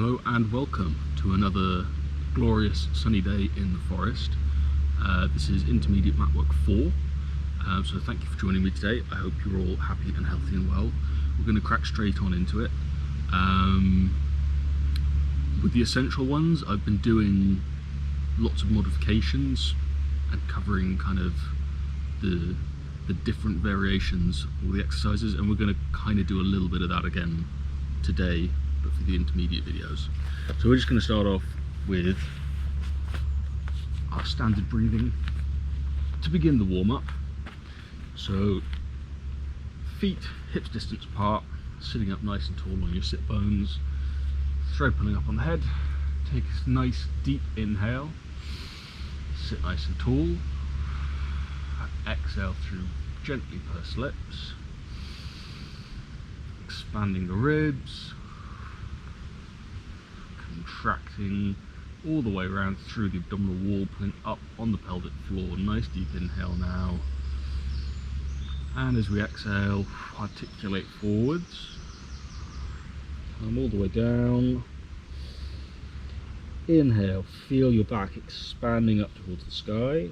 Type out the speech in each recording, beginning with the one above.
Hello and welcome to another glorious sunny day in the forest. This is Intermediate Matwork 4, so thank you for joining me today. I hope you're all happy and healthy and well. We're going to crack straight on into it. With the essential ones, I've been doing lots of modifications and covering kind of the different variations of all the exercises, and we're going to kind of do a little bit of that again today, but for the intermediate videos. So we're just going to start off with our standard breathing to begin the warm-up. So feet hips distance apart, sitting up nice and tall on your sit bones, throw pulling up on the head. Take a nice deep inhale, sit nice and tall, exhale through gently pursed lips, expanding the ribs, contracting all the way around through the abdominal wall, pulling up on the pelvic floor. Nice deep inhale now, and as we exhale, articulate forwards, come all the way down. Inhale, feel your back expanding up towards the sky.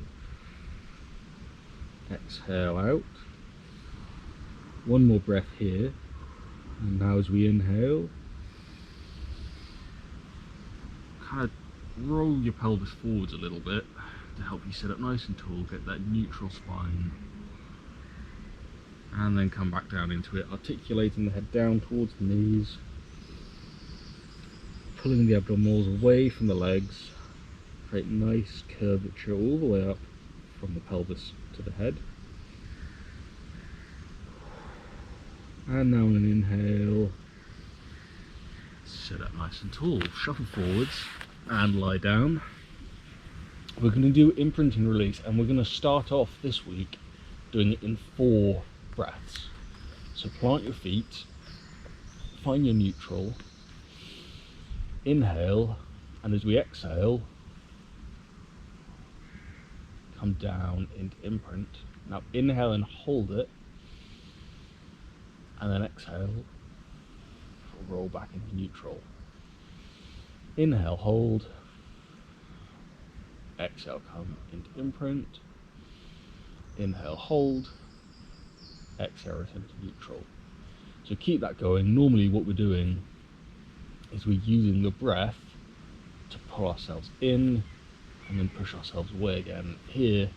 Exhale out. One more breath here, and now as we inhale, kind of roll your pelvis forwards a little bit to help you sit up nice and tall, get that neutral spine, and then come back down into it, articulating the head down towards the knees, pulling the abdominals away from the legs, create nice curvature all the way up from the pelvis to the head. And now on an inhale, sit up nice and tall, shuffle forwards and lie down. We're going to do imprinting release, and we're going to start off this week doing it in 4 breaths. So plant your feet, find your neutral, inhale, and as we exhale, come down into imprint. Now inhale and hold it, and then exhale, roll back into neutral. Inhale, hold, exhale, come into imprint. Inhale, hold, exhale, return to neutral. So keep that going. Normally what we're doing is we're using the breath to pull ourselves in and then push ourselves away again. Here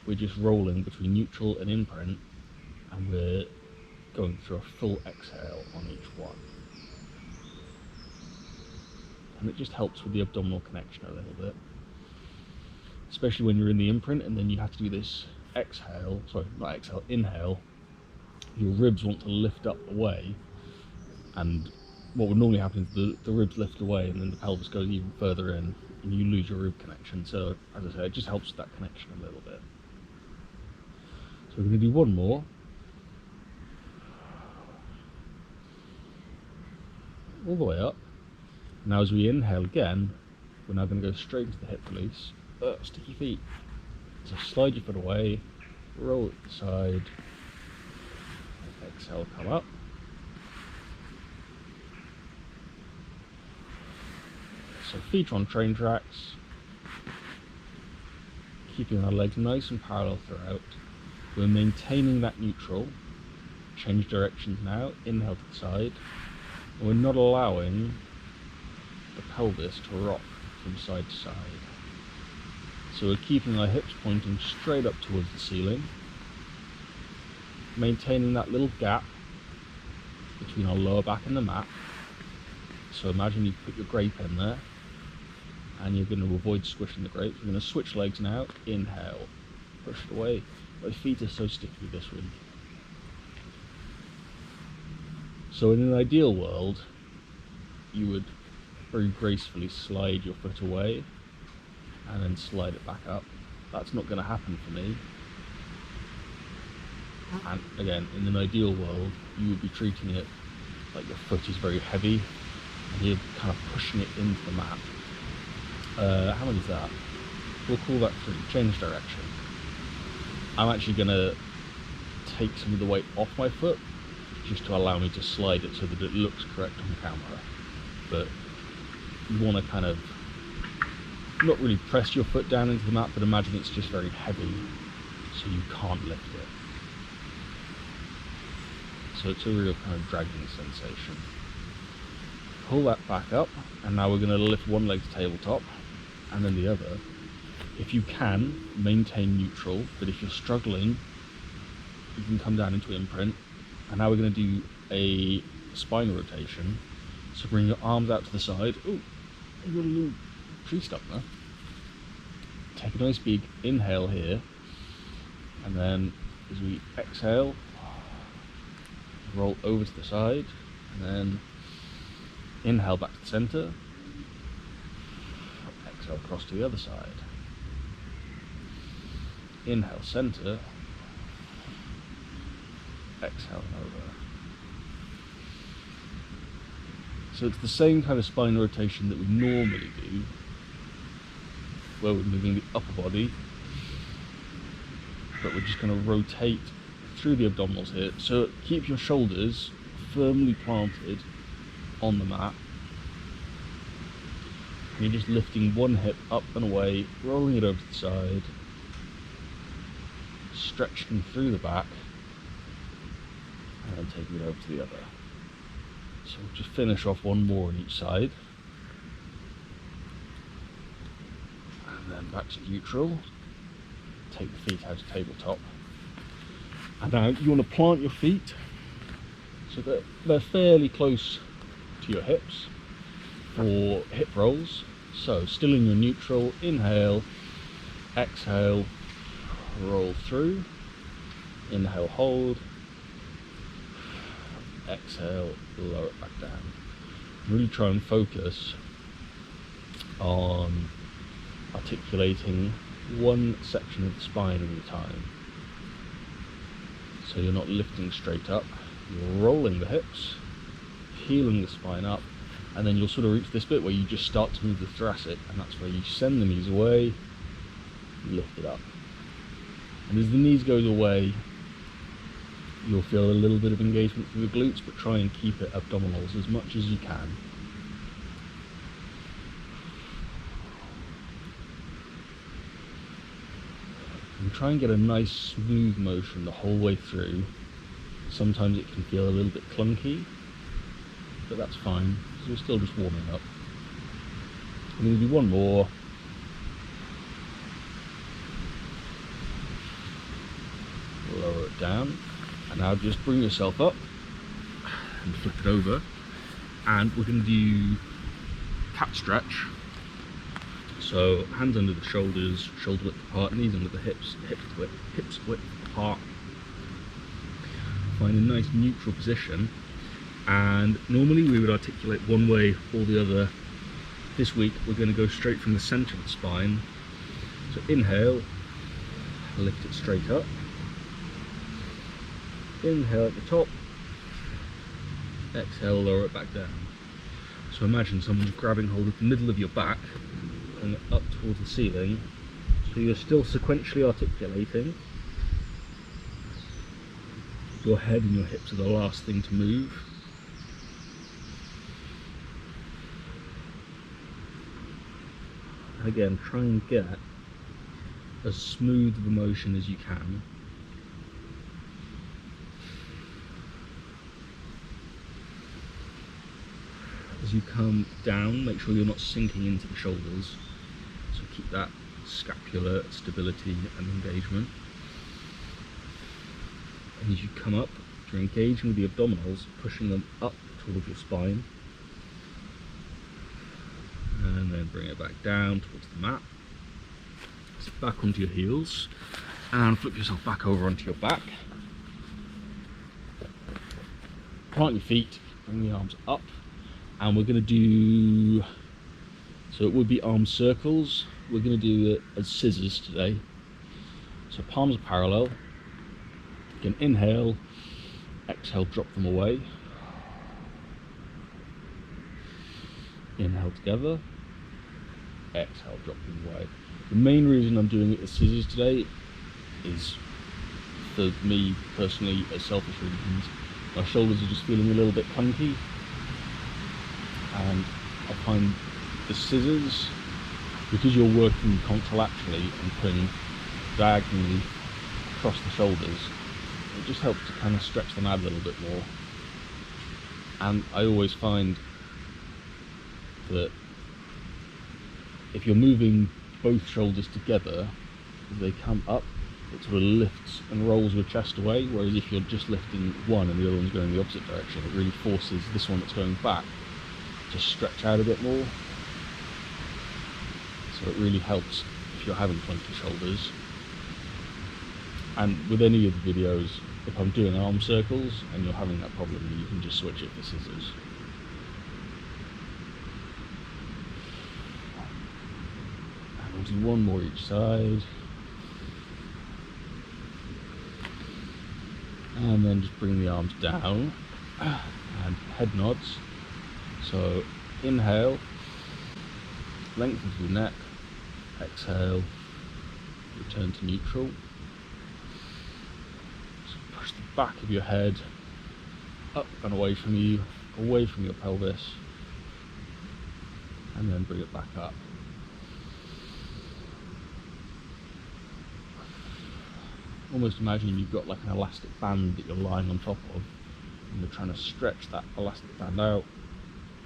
we're just rolling between neutral and imprint, and we're going through a full exhale on each one. And it just helps with the abdominal connection a little bit, especially when you're in the imprint and then you have to do this exhale, sorry, not exhale, inhale. Your ribs want to lift up away, and what would normally happen is the ribs lift away and then the pelvis goes even further in and you lose your rib connection. So as I say, it just helps with that connection a little bit. So we're going to do one more. All the way up. Now as we inhale again, we're now going to go straight into the hip release. Sticky feet. So slide your foot away, roll it to the side, exhale, come up. So feet on train tracks, keeping our legs nice and parallel throughout. We're maintaining that neutral. Change directions now, inhale to the side. And we're not allowing the pelvis to rock from side to side. So we're keeping our hips pointing straight up towards the ceiling, maintaining that little gap between our lower back and the mat. So imagine you put your grape in there, and you're going to avoid squishing the grape. We're going to switch legs now. Inhale, push it away. My feet are so sticky this week. So in an ideal world, you would very gracefully slide your foot away and then slide it back up. That's not going to happen for me. And again, in an ideal world, you would be treating it like your foot is very heavy and you're kind of pushing it into the mat. How many is that? We'll call that 3. Change direction. I'm actually going to take some of the weight off my foot just to allow me to slide it so that it looks correct on camera. but you want to kind of not really press your foot down into the mat, but imagine it's just very heavy, so you can't lift it. So it's a real kind of dragging sensation. Pull that back up, and now we're going to lift one leg to tabletop, and then the other. If you can, maintain neutral, but if you're struggling, you can come down into imprint. And now we're going to do a spine rotation. So bring your arms out to the side. Oh, you got a little tree stump there. Take a nice big inhale here, and then as we exhale, roll over to the side, and then inhale back to the center, exhale across to the other side. Inhale center, exhale over. So it's the same kind of spine rotation that we normally do, where we're moving the upper body, but we're just going to rotate through the abdominals here. So keep your shoulders firmly planted on the mat. And you're just lifting one hip up and away, rolling it over to the side, stretching through the back, and then taking it over to the other. So we'll just finish off one more on each side. And then back to neutral. Take the feet out of tabletop. And now you want to plant your feet so that they're fairly close to your hips for hip rolls. So still in your neutral, inhale, exhale, roll through, inhale, hold, exhale, lower it back down. Really try and focus on articulating one section of the spine at a time. So you're not lifting straight up, you're rolling the hips, heeling the spine up, and then you'll sort of reach this bit where you just start to move the thoracic, and that's where you send the knees away, lift it up. And as the knees goes away, you'll feel a little bit of engagement through the glutes, but try and keep it abdominals as much as you can. And try and get a nice smooth motion the whole way through. Sometimes it can feel a little bit clunky, but that's fine, because we're still just warming up. I'm going to do one more. Lower it down, and now just bring yourself up and flip it over, and we're going to do cat stretch. So hands under the shoulders, shoulder width apart, knees under the hips, hips width apart. Find a nice neutral position, and normally we would articulate one way or the other. This week we're going to go straight from the center of the spine. So inhale, lift it straight up. Inhale at the top, exhale, lower it back down. So imagine someone's grabbing hold of the middle of your back and up towards the ceiling. So you're still sequentially articulating. Your head and your hips are the last thing to move. And again, try and get as smooth of a motion as you can. As you come down, make sure you're not sinking into the shoulders, so keep that scapular stability and engagement. And as you come up, you're engaging with the abdominals, pushing them up towards your spine, and then bring it back down towards the mat. Sit back onto your heels and flip yourself back over onto your back. Plant your feet, bring the arms up. And we're going to do, so it would be arm circles. We're going to do it as scissors today. So palms are parallel. You can inhale, exhale, drop them away. Inhale together, exhale, drop them away. The main reason I'm doing it as scissors today is, for me personally, as selfish reasons. My shoulders are just feeling a little bit clunky, and find the scissors, because you're working contralaterally and putting diagonally across the shoulders, it just helps to kind of stretch them out a little bit more. And I always find that if you're moving both shoulders together, as they come up, it sort of lifts and rolls your chest away, whereas if you're just lifting one and the other one's going the opposite direction, it really forces this one that's going back to stretch out a bit more. So it really helps if you're having clunky shoulders. And with any of the videos, if I'm doing arm circles and you're having that problem, you can just switch it for scissors. And we'll do one more each side. And then just bring the arms down and head nods. So inhale, lengthen through the neck, exhale, return to neutral. So push the back of your head up and away from you, away from your pelvis, and then bring it back up. Almost imagine you've got like an elastic band that you're lying on top of, and you're trying to stretch that elastic band out,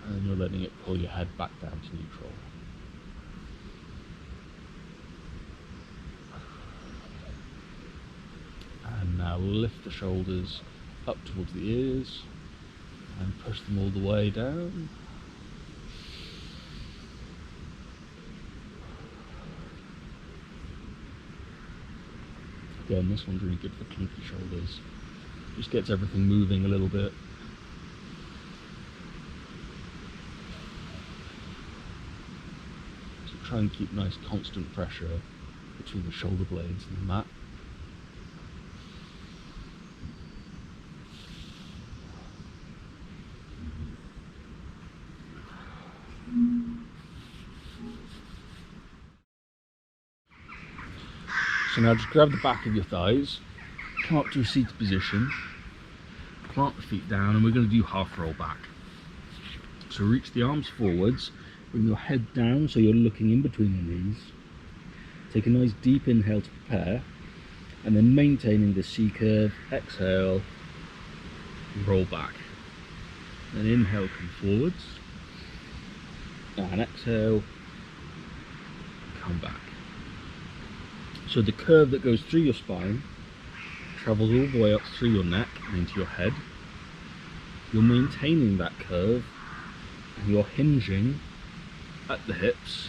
and then you're letting it pull your head back down to neutral. And now lift the shoulders up towards the ears and push them all the way down. Again, this one's really good for clunky shoulders. Just gets everything moving a little bit. So try and keep nice constant pressure between the shoulder blades and the mat. So now just grab the back of your thighs, come up to a seated position, plant the feet down, and we're going to do half roll back. So reach the arms forwards, bring your head down so you're looking in between your knees. Take a nice deep inhale to prepare, and then maintaining the C curve, exhale, roll back. Then inhale, come forwards, and exhale, come back. So the curve that goes through your spine travels all the way up through your neck and into your head. You're maintaining that curve and you're hinging at the hips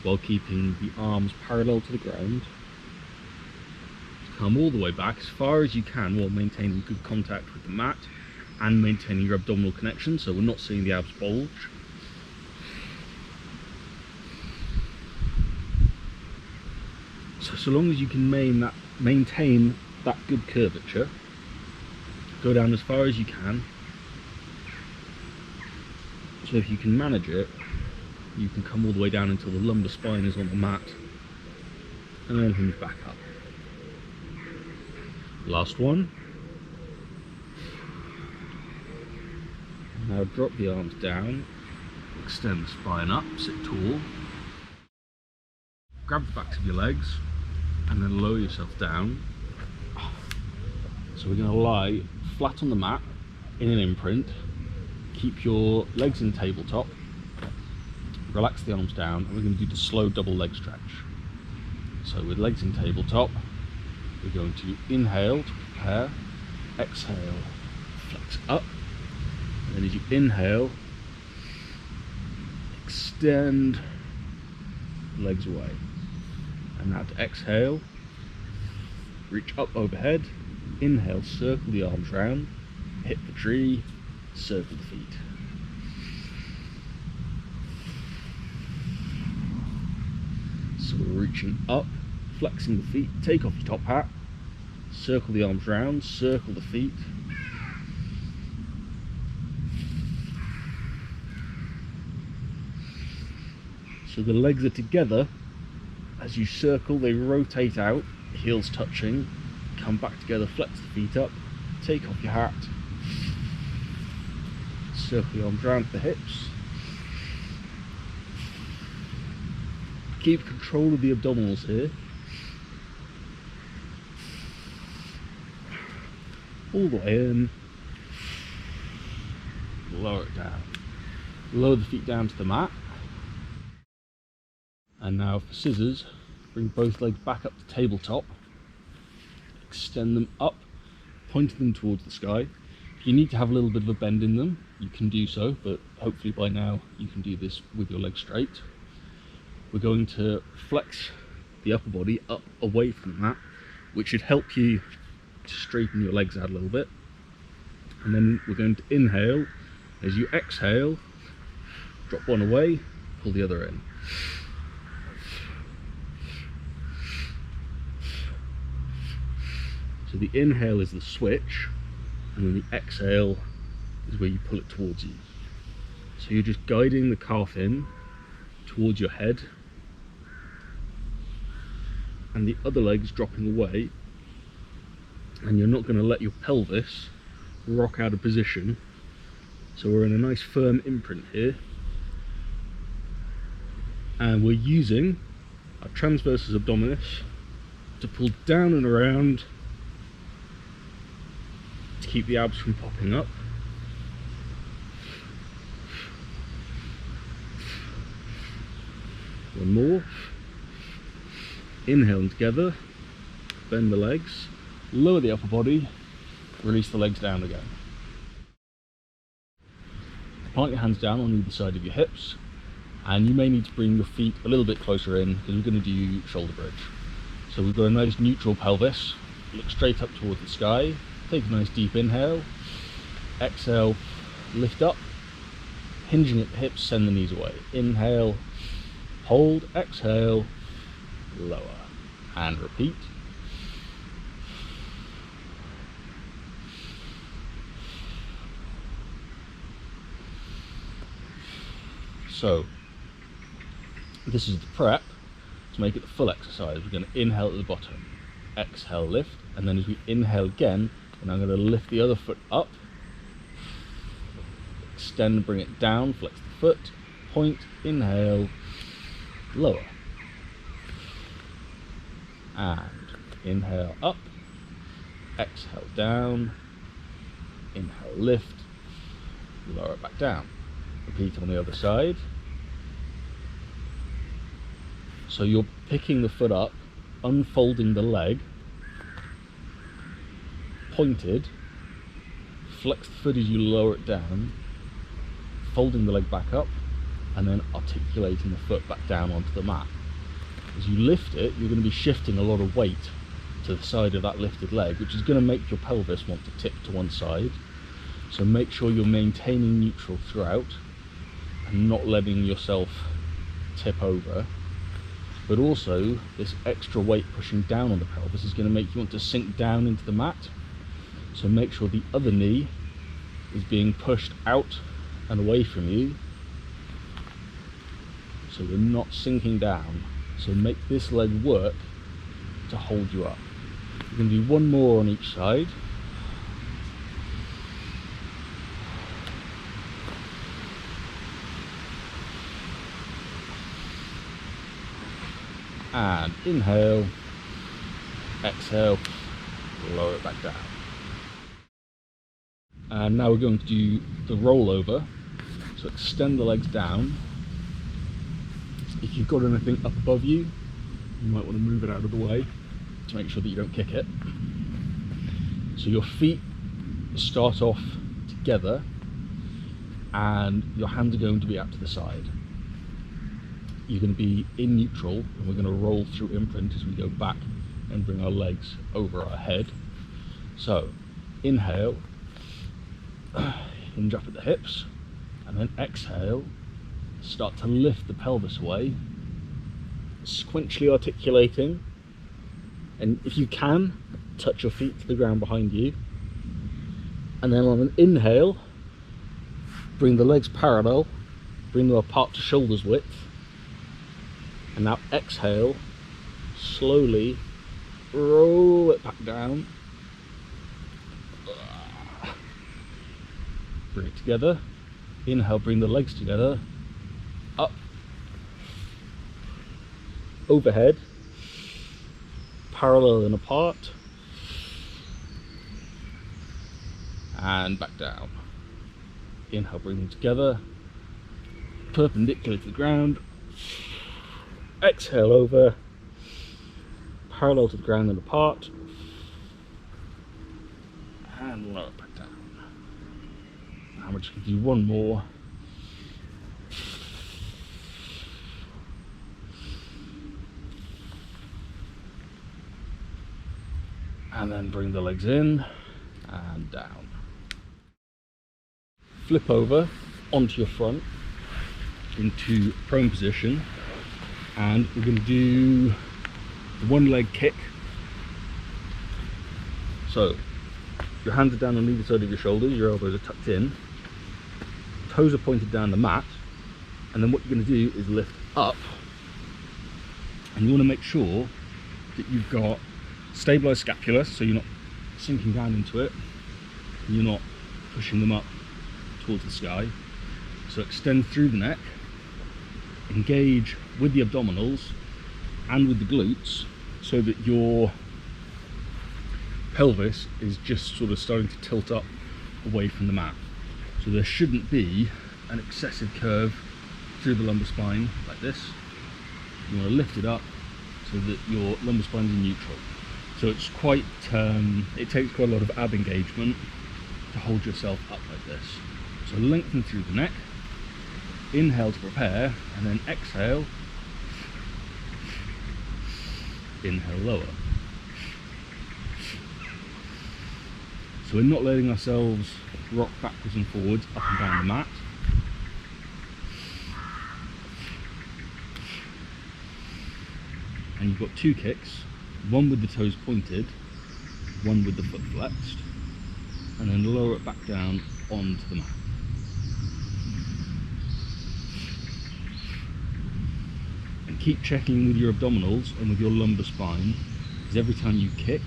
while keeping the arms parallel to the ground. Come all the way back as far as you can while maintaining good contact with the mat and maintaining your abdominal connection, so we're not seeing the abs bulge. So long as you can maintain that good curvature, go down as far as you can. So if you can manage it, you can come all the way down until the lumbar spine is on the mat, and then hinge back up. Last one. Now drop the arms down, extend the spine up, sit tall. Grab the backs of your legs, and then lower yourself down. So we're going to lie flat on the mat in an imprint. Keep your legs in tabletop. Relax the arms down, and we're going to do the slow double leg stretch. So with legs in tabletop, we're going to inhale to prepare, exhale, flex up, and then as you inhale, extend legs away. And now to exhale, reach up overhead, inhale, circle the arms round, hit the tree, circle the feet. So we're reaching up, flexing the feet, take off your top hat, circle the arms round, circle the feet. So the legs are together. As you circle, they rotate out, heels touching, come back together, flex the feet up, take off your hat, circle your arms round the hips, keep control of the abdominals here. All the way in. Lower it down. Lower the feet down to the mat. And now for scissors, bring both legs back up to tabletop. Extend them up, pointing them towards the sky. If you need to have a little bit of a bend in them, you can do so, but hopefully by now you can do this with your legs straight. We're going to flex the upper body up away from the mat, which should help you to straighten your legs out a little bit. And then we're going to inhale. As you exhale, drop one away, pull the other in. So the inhale is the switch, and then the exhale is where you pull it towards you. So you're just guiding the calf in towards your head, and the other leg's dropping away, and you're not going to let your pelvis rock out of position. So we're in a nice firm imprint here, and we're using our transversus abdominis to pull down and around to keep the abs from popping up. One more. Inhaling together, bend the legs, lower the upper body, release the legs down again. Plant your hands down on either side of your hips, and you may need to bring your feet a little bit closer in because we're going to do shoulder bridge. So we've got a nice neutral pelvis, look straight up towards the sky, take a nice deep inhale, exhale, lift up, hinging at the hips, send the knees away. Inhale, hold, exhale, lower, and repeat. So this is the prep to make it the full exercise. We're going to inhale at the bottom, exhale, lift, and then as we inhale again, and I'm going to lift the other foot up, extend, bring it down, flex the foot, point, inhale, lower, and inhale up, exhale down, inhale, lift, lower it back down. Repeat on the other side. So you're picking the foot up, unfolding the leg, pointed, flex the foot as you lower it down, folding the leg back up, and then articulating the foot back down onto the mat. As you lift it, you're going to be shifting a lot of weight to the side of that lifted leg, which is going to make your pelvis want to tip to one side. So make sure you're maintaining neutral throughout and not letting yourself tip over. But also, this extra weight pushing down on the pelvis is going to make you want to sink down into the mat. So make sure the other knee is being pushed out and away from you, so we're not sinking down. So make this leg work to hold you up. We're going to do one more on each side. And inhale, exhale, lower it back down. And now we're going to do the rollover. So extend the legs down. If you've got anything up above you, you might want to move it out of the way to make sure that you don't kick it. So your feet start off together and your hands are going to be out to the side. You're going to be in neutral, and we're going to roll through imprint as we go back and bring our legs over our head. So inhale, hinge up at the hips, and then exhale, start to lift the pelvis away, sequentially articulating, and if you can, touch your feet to the ground behind you, and then on an inhale, bring the legs parallel, bring them apart to shoulders width, and now exhale, slowly roll it back down, bring it together, inhale, bring the legs together, up, overhead, parallel and apart, and back down. Inhale, bring them together, perpendicular to the ground. Exhale over, parallel to the ground and apart, and lower back down. I'm just going to do one more. And then bring the legs in and down. Flip over onto your front into prone position, and we're going to do the one leg kick. So your hands are down on either side of your shoulders, your elbows are tucked in, toes are pointed down the mat, and then what you're going to do is lift up, and you want to make sure that you've got stabilized scapula, so you're not sinking down into it, you're not pushing them up towards the sky. So extend through the neck, engage with the abdominals and with the glutes, so that your pelvis is just sort of starting to tilt up away from the mat. So there shouldn't be an excessive curve through the lumbar spine like this. You want to lift it up so that your lumbar spine is in neutral. So it's quite, it takes quite a lot of ab engagement to hold yourself up like this. So lengthen through the neck, inhale to prepare, and then exhale, inhale lower. So we're not letting ourselves rock backwards and forwards, up and down the mat. And you've got two kicks. One with the toes pointed, one with the foot flexed, and then lower it back down onto the mat. And keep checking with your abdominals and with your lumbar spine, because every time you kick,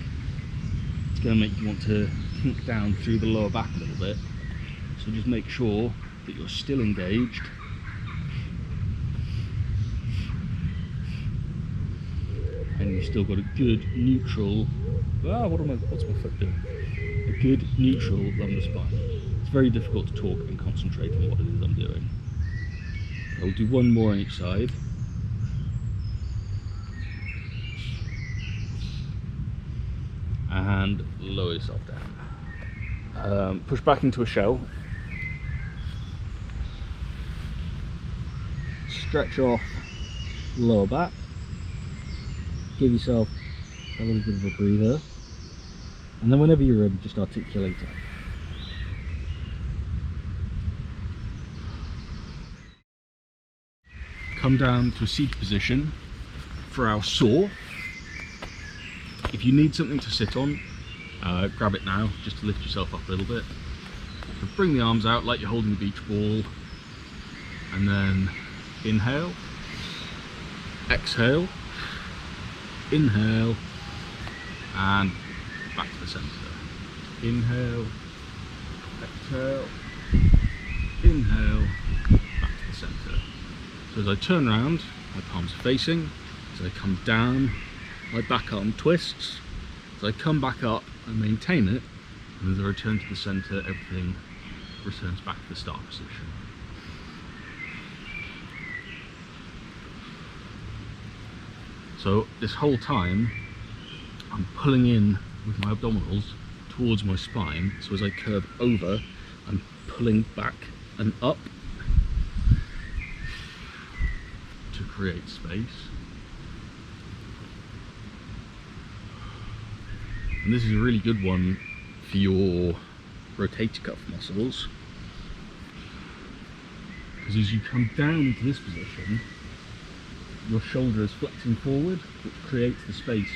it's going to make you want to kink down through the lower back a little bit. So just make sure that you're still engaged. And you've still got a good neutral, what's my foot doing? A good neutral lumbar spine. It's very difficult to talk and concentrate on what it is I'm doing. I'll do one more on each side. And lower yourself down. Push back into a shell. Stretch off lower back. Give yourself a little bit of a breather, and then whenever you're ready, just articulate it. Come down to a seated position for our saw. If you need something to sit on, grab it now, just to lift yourself up a little bit. So bring the arms out like you're holding a beach ball, and then inhale, exhale, inhale, and back to the center. Inhale, exhale, inhale, back to the center. So as I turn around, my palms are facing. As I come down, my back arm twists. As I come back up, I maintain it, and as I return to the center, everything returns back to the start position. So this whole time, I'm pulling in with my abdominals towards my spine. So as I curve over, I'm pulling back and up to create space. And this is a really good one for your rotator cuff muscles, because as you come down into this position, your shoulder is flexing forward, which creates the space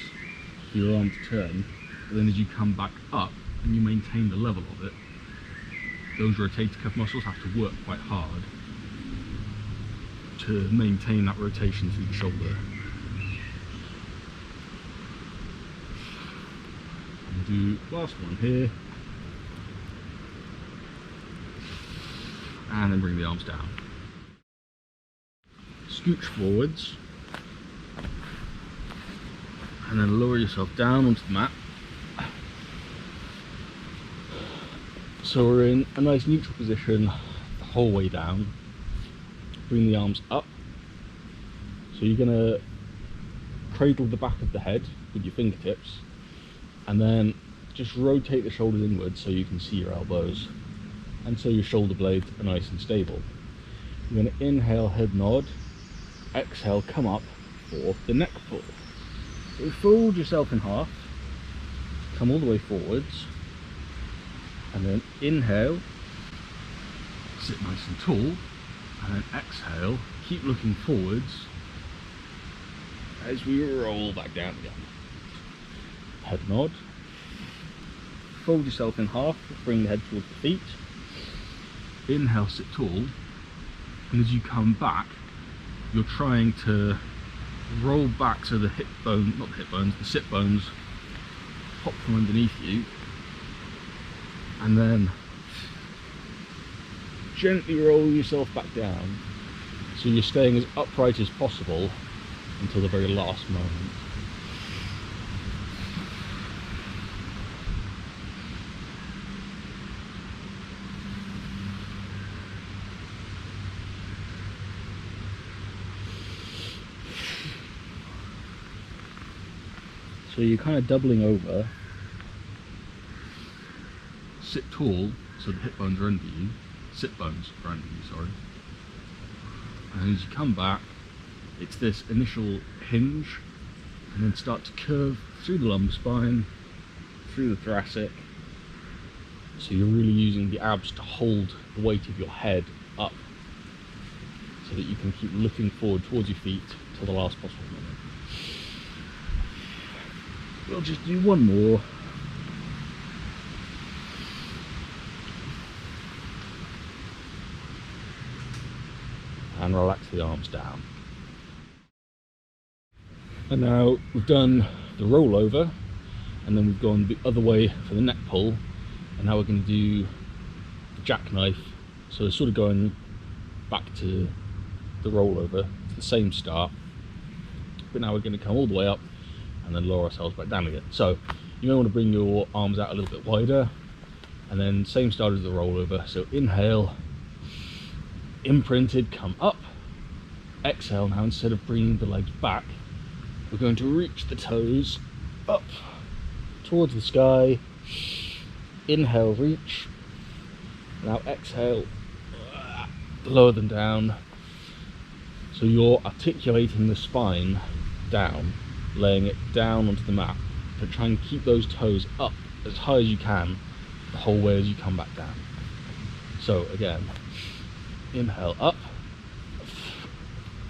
for your arm to turn. But then as you come back up and you maintain the level of it, those rotator cuff muscles have to work quite hard to maintain that rotation through the shoulder. And do last one here, and then bring the arms down. Scooch forwards, and then lower yourself down onto the mat. So we're in a nice neutral position the whole way down. Bring the arms up. So you're going to cradle the back of the head with your fingertips, and then just rotate the shoulders inwards so you can see your elbows, and so your shoulder blades are nice and stable. You're going to inhale, head nod, exhale, come up for the neck pull. So fold yourself in half, come all the way forwards, and then inhale, sit nice and tall, and then exhale, keep looking forwards as we roll back down again. Head nod, fold yourself in half, bring the head towards the feet, inhale, sit tall, and as you come back, you're trying to roll back so the hip bone, not the hip bones, the sit bones pop from underneath you, and then gently roll yourself back down so you're staying as upright as possible until the very last moment. So you're kind of doubling over. Sit tall, so the hip bones are under you. Sit bones are under you, sorry. And as you come back, it's this initial hinge, and then start to curve through the lumbar spine, through the thoracic. So you're really using the abs to hold the weight of your head up, so that you can keep looking forward towards your feet till the last possible moment. We'll just do one more. And relax the arms down. And now we've done the rollover, and then we've gone the other way for the neck pull, and now we're going to do the jackknife. So it's sort of going back to the rollover, it's the same start, but now we're going to come all the way up and then lower ourselves back down again. So you may want to bring your arms out a little bit wider, and then same start as the rollover. So inhale, imprinted, come up. Exhale, now instead of bringing the legs back, we're going to reach the toes up towards the sky. Inhale, reach. Now exhale, lower them down. So you're articulating the spine down, laying it down onto the mat, but try and keep those toes up as high as you can the whole way as you come back down. So again, inhale up,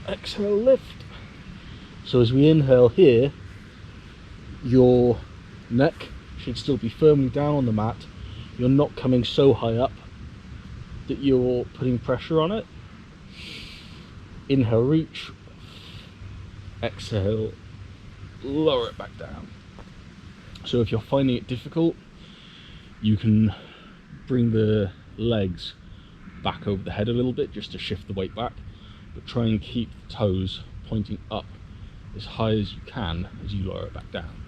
exhale lift. So as we inhale here, your neck should still be firmly down on the mat. You're not coming so high up that you're putting pressure on it. Inhale, reach. Exhale, lower it back down. So if you're finding it difficult, you can bring the legs back over the head a little bit just to shift the weight back, but try and keep the toes pointing up as high as you can as you lower it back down.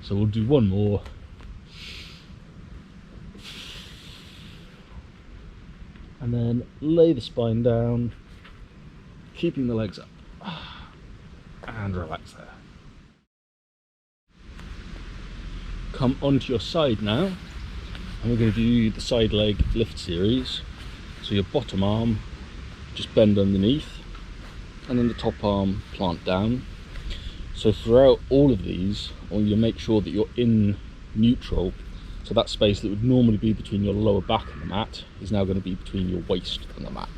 So we'll do one more. And then lay the spine down, keeping the legs up, and relax there. Come onto your side now, and we're going to do the side leg lift series. So your bottom arm, just bend underneath, and then the top arm plant down. So throughout all of these, I want you to make sure that you're in neutral. So that space that would normally be between your lower back and the mat is now going to be between your waist and the mat.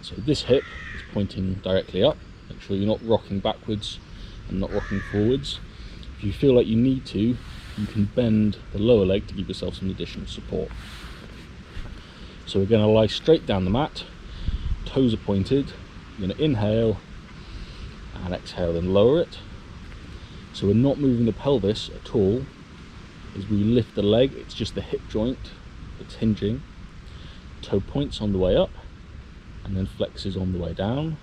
So this hip is pointing directly up. Make sure you're not rocking backwards and not rocking forwards. If you feel like you need to, you can bend the lower leg to give yourself some additional support. So we're going to lie straight down the mat, toes are pointed. You're going to inhale and exhale and lower it. So we're not moving the pelvis at all. As we lift the leg, it's just the hip joint that's hinging. Toe points on the way up and then flexes on the way down.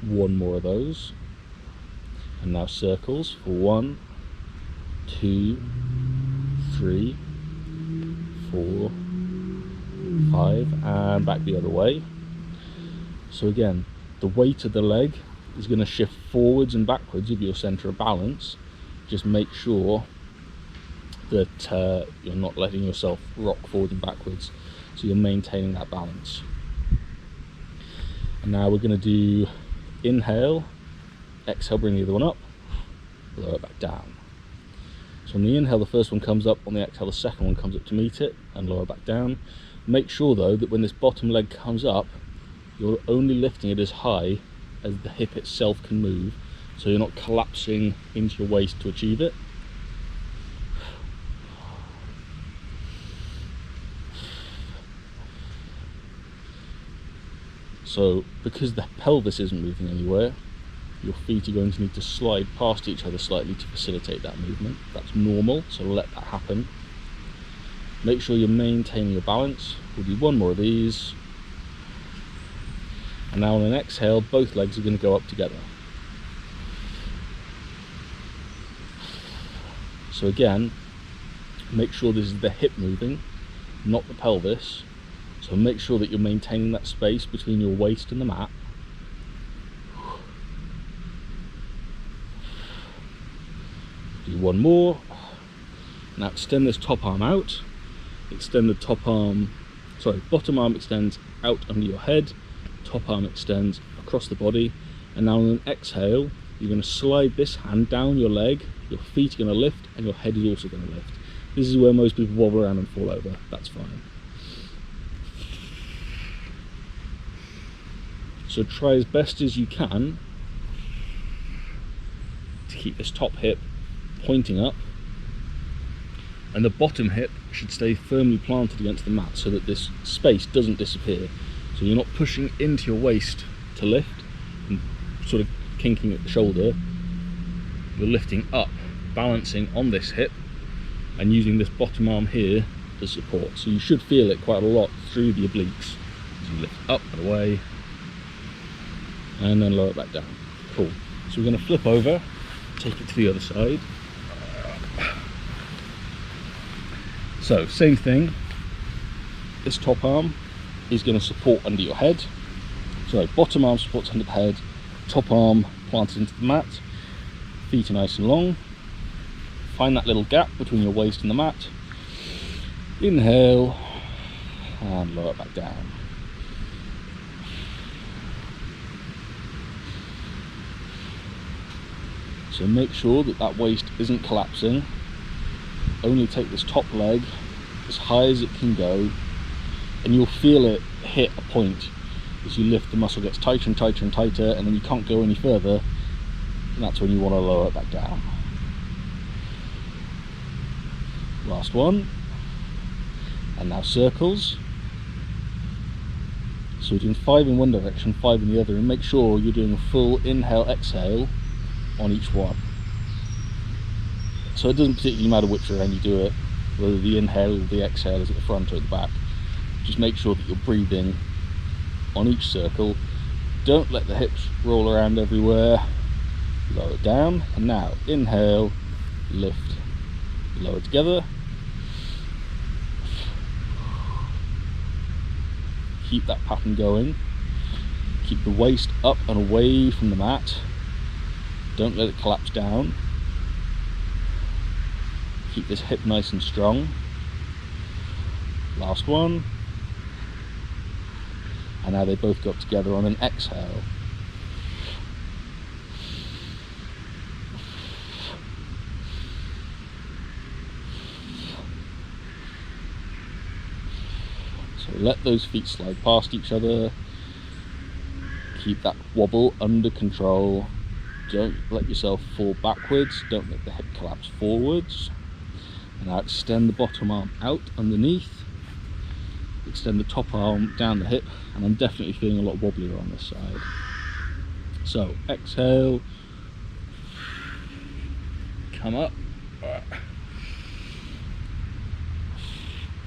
One more of those. And now circles for 1, 2, 3, 4, 5, and back the other way. So again, the weight of the leg is going to shift forwards and backwards of your centre of balance. Just make sure that you're not letting yourself rock forward and backwards, so you're maintaining that balance. And now we're going to do inhale, exhale, bring the other one up, lower it back down. So on the inhale, the first one comes up, on the exhale, the second one comes up to meet it, and lower back down. Make sure though that when this bottom leg comes up, you're only lifting it as high as the hip itself can move, so you're not collapsing into your waist to achieve it. So because the pelvis isn't moving anywhere, your feet are going to need to slide past each other slightly to facilitate that movement. That's normal, so let that happen. Make sure you're maintaining your balance. We'll do one more of these. And now on an exhale, both legs are going to go up together. So again, make sure this is the hip moving, not the pelvis. So make sure that you're maintaining that space between your waist and the mat. Do one more. Now extend this top arm out. Extend the bottom arm extends out under your head. Top arm extends across the body. And now on an exhale, you're going to slide this hand down your leg. Your feet are going to lift and your head is also going to lift. This is where most people wobble around and fall over. That's fine. So try as best as you can to keep this top hip pointing up, and the bottom hip should stay firmly planted against the mat so that this space doesn't disappear. So you're not pushing into your waist to lift and sort of kinking at the shoulder. You're lifting up, balancing on this hip and using this bottom arm here to support. So you should feel it quite a lot through the obliques. So you lift up and away, and then lower it back down. Cool. So we're going to flip over, take it to the other side. So same thing, this top arm is going to support under your head. So bottom arm supports under the head, top arm planted into the mat, feet are nice and long. Find that little gap between your waist and the mat. Inhale and lower it back down. So make sure that that waist isn't collapsing. Only take this top leg as high as it can go, and you'll feel it hit a point as you lift. The muscle gets tighter and tighter and tighter, and then you can't go any further, and that's when you want to lower it back down. Last one, and now circles. So we're doing 5 in one direction, 5 in the other, and make sure you're doing a full inhale, exhale on each one. So it doesn't particularly matter which way you do it, whether the inhale or the exhale is at the front or at the back. Just make sure that you're breathing on each circle. Don't let the hips roll around everywhere. Lower it down, and now inhale, lift, lower together. Keep that pattern going. Keep the waist up and away from the mat. Don't let it collapse down. Keep this hip nice and strong. Last one. And now they both go up together on an exhale. So let those feet slide past each other. Keep that wobble under control. Don't let yourself fall backwards. Don't let the hip collapse forwards. And now extend the bottom arm out underneath. Extend the top arm down the hip, and I'm definitely feeling a lot wobblier on this side. So exhale, come up,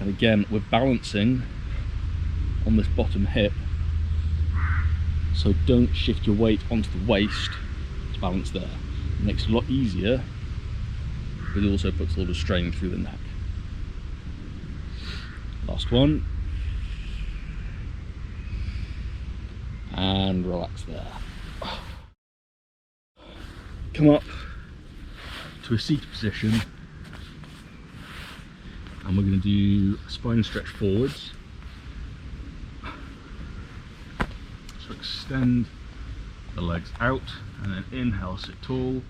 and again we're balancing on this bottom hip, so don't shift your weight onto the waist to balance there. makes it a lot easier, but it also puts a lot of strain through the neck. Last one. And relax there. Come up to a seated position, and we're going to do a spine stretch forwards. So extend the legs out, and then inhale, sit tall.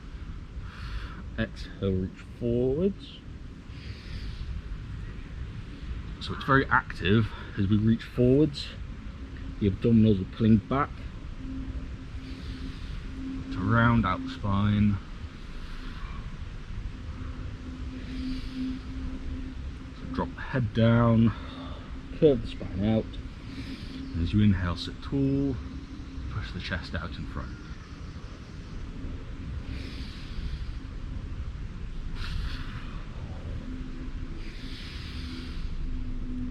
Exhale, reach forwards. So it's very active as we reach forwards. The abdominals are pulling back to round out the spine. So drop the head down, curve the spine out, and as you inhale, sit tall, push the chest out in front.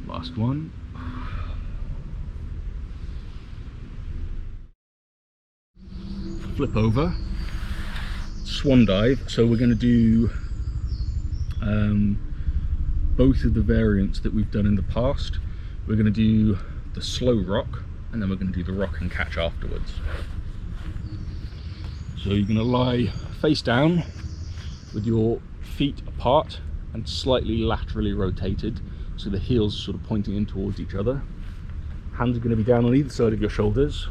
Last one. Flip over, swan dive. So we're going to do both of the variants that we've done in the past. We're going to do the slow rock, and then we're going to do the rock and catch afterwards. So you're going to lie face down with your feet apart and slightly laterally rotated, so the heels are sort of pointing in towards each other. Hands are going to be down on either side of your shoulders.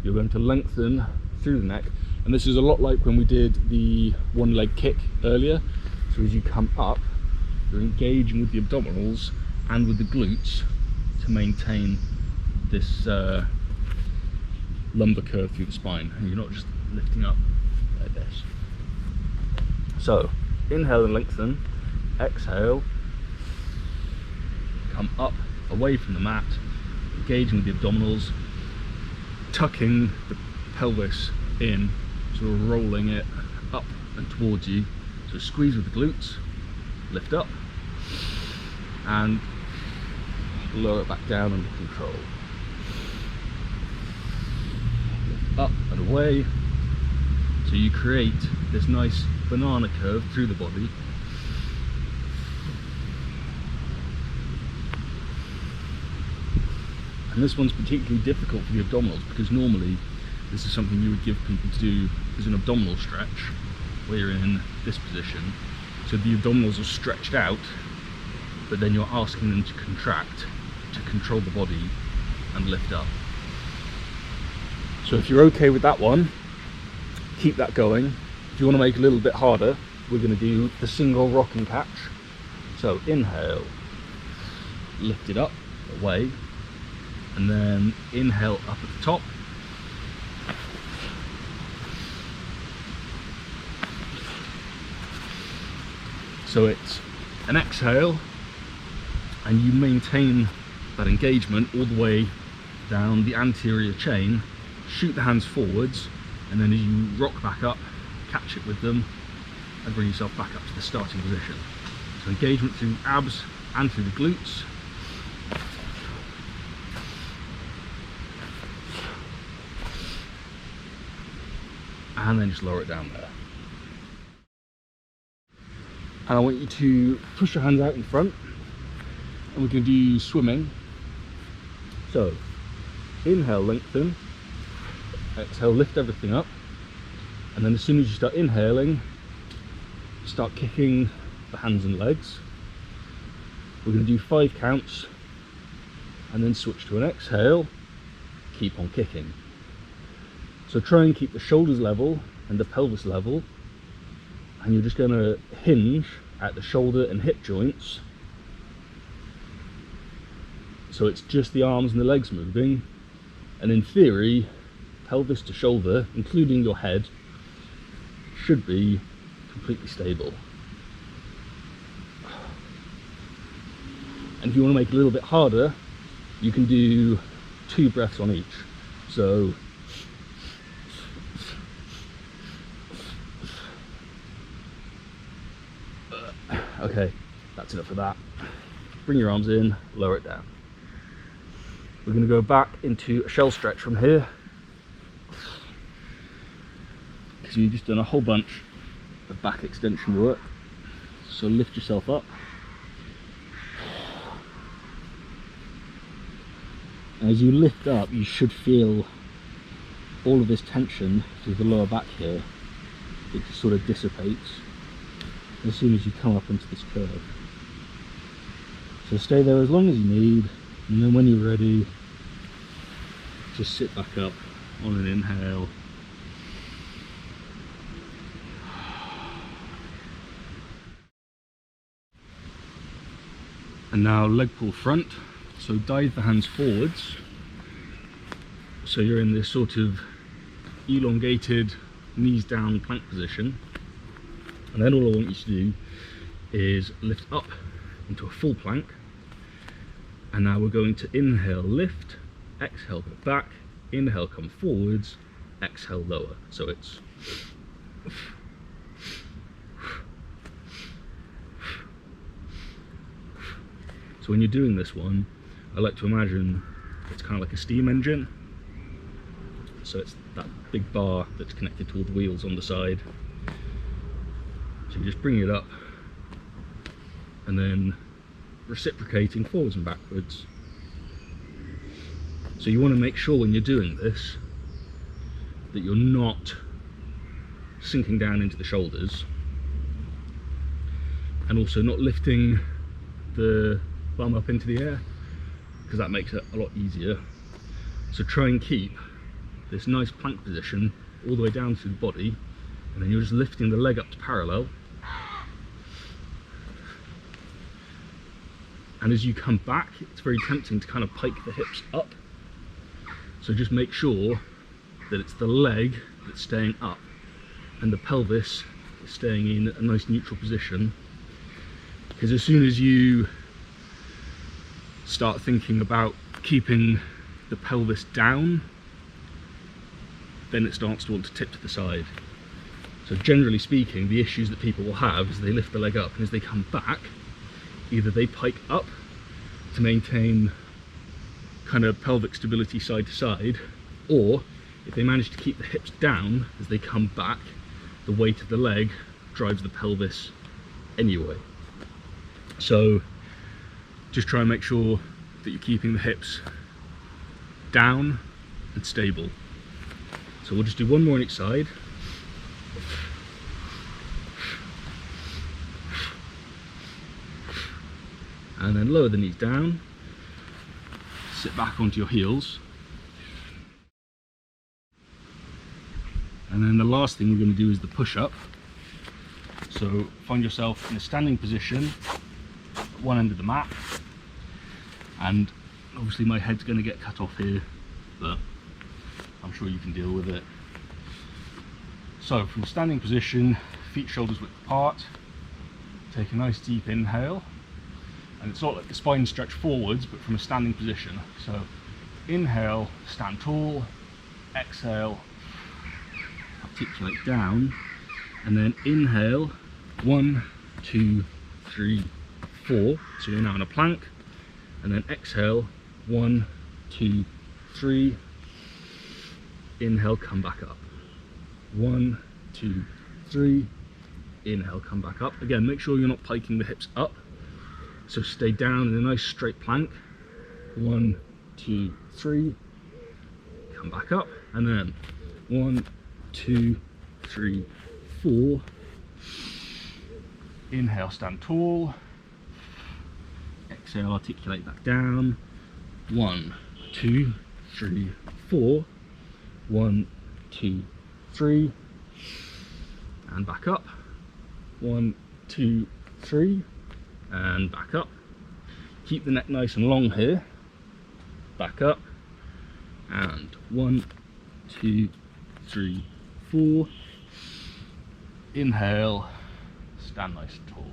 You're going to lengthen through the neck, and this is a lot like when we did the one leg kick earlier. So as you come up, you're engaging with the abdominals and with the glutes to maintain this lumbar curve through the spine, and you're not just lifting up like this. So inhale and lengthen, exhale, come up away from the mat, engaging with the abdominals, tucking the pelvis in, sort of rolling it up and towards you. So squeeze with the glutes, lift up, and lower it back down under control. Lift up and away. So you create this nice banana curve through the body. And this one's particularly difficult for the abdominals, because normally this is something you would give people to do as an abdominal stretch, where you're in this position. So the abdominals are stretched out, but then you're asking them to contract to control the body and lift up. So if you're okay with that one, keep that going. If you want to make it a little bit harder, we're going to do the single rock and catch. So inhale, lift it up, away, and then inhale up at the top, so it's an exhale, and you maintain that engagement all the way down the anterior chain, shoot the hands forwards, and then as you rock back up, catch it with them and bring yourself back up to the starting position. So engagement through the abs and through the glutes. And then just lower it down there. And I want you to push your hands out in front, and we're going to do swimming. So inhale, lengthen, exhale, lift everything up, and then as soon as you start inhaling, start kicking the hands and legs. We're going to do 5 counts, and then switch to an exhale, keep on kicking. So try and keep the shoulders level and the pelvis level, and you're just going to hinge at the shoulder and hip joints, so it's just the arms and the legs moving, and in theory pelvis to shoulder, including your head, should be completely stable. And if you want to make it a little bit harder, you can do 2 breaths on each. So okay, that's enough of that. Bring your arms in, lower it down. We're going to go back into a shell stretch from here. So you've just done a whole bunch of back extension work. So lift yourself up. As you lift up, you should feel all of this tension through the lower back here. It just sort of dissipates as soon as you come up into this curve. So stay there as long as you need, and then when you're ready, just sit back up on an inhale. And now leg pull front. So dive the hands forwards, so you're in this sort of elongated knees down plank position, and then all I want you to do is lift up into a full plank. And now we're going to inhale, lift, exhale, go back, inhale, come forwards, exhale, lower. So it's so when you're doing this one, I like to imagine it's kind of like a steam engine. So it's that big bar that's connected to all the wheels on the side. So you just bring it up and then reciprocating forwards and backwards. So you want to make sure when you're doing this that you're not sinking down into the shoulders, and also not lifting the bum up into the air, because that makes it a lot easier. So try and keep this nice plank position all the way down through the body, and then you're just lifting the leg up to parallel. And as you come back, it's very tempting to kind of pike the hips up. So just make sure that it's the leg that's staying up and the pelvis is staying in a nice neutral position, because as soon as you start thinking about keeping the pelvis down, then it starts to want to tip to the side. So generally speaking, the issues that people will have is they lift the leg up, and as they come back, either they pike up to maintain kind of pelvic stability side to side, or if they manage to keep the hips down as they come back, the weight of the leg drives the pelvis anyway. So just try and make sure that you're keeping the hips down and stable. So we'll just do one more on each side. And then lower the knees down, sit back onto your heels. And then the last thing we're going to do is the push-up. So find yourself in a standing position at one end of the mat, and obviously my head's going to get cut off here, but I'm sure you can deal with it. So from standing position, feet shoulders width apart, take a nice deep inhale, and it's not like the spine stretch forwards, but from a standing position. So inhale, stand tall, exhale, articulate down, and then inhale, 1, 2, 3, 4. So you're now in a plank, and then exhale, 1, 2, 3. Inhale, come back up. 1, 2, 3. Inhale, come back up. Again, make sure you're not piking the hips up. So stay down in a nice straight plank. 1, 2, 3. Come back up, and then 1, 2, 3, 4. Inhale, stand tall. Exhale, articulate back down. 1, 2, 3, 4. 1, 2, 3. And back up. 1, 2, 3. And back up. Keep the neck nice and long here. Back up. And 1, 2, 3, 4. Inhale, stand nice and tall.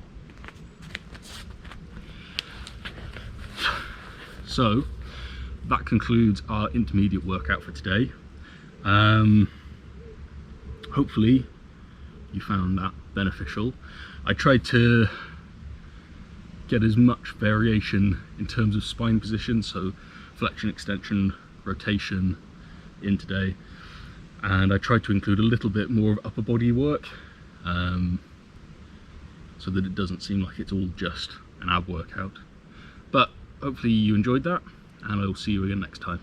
So that concludes our intermediate workout for today. Hopefully you found that beneficial. I tried to get as much variation in terms of spine position, so flexion, extension, rotation in today. and I tried to include a little bit more of upper body work, so that it doesn't seem like it's all just an ab workout. But hopefully you enjoyed that, and I will see you again next time.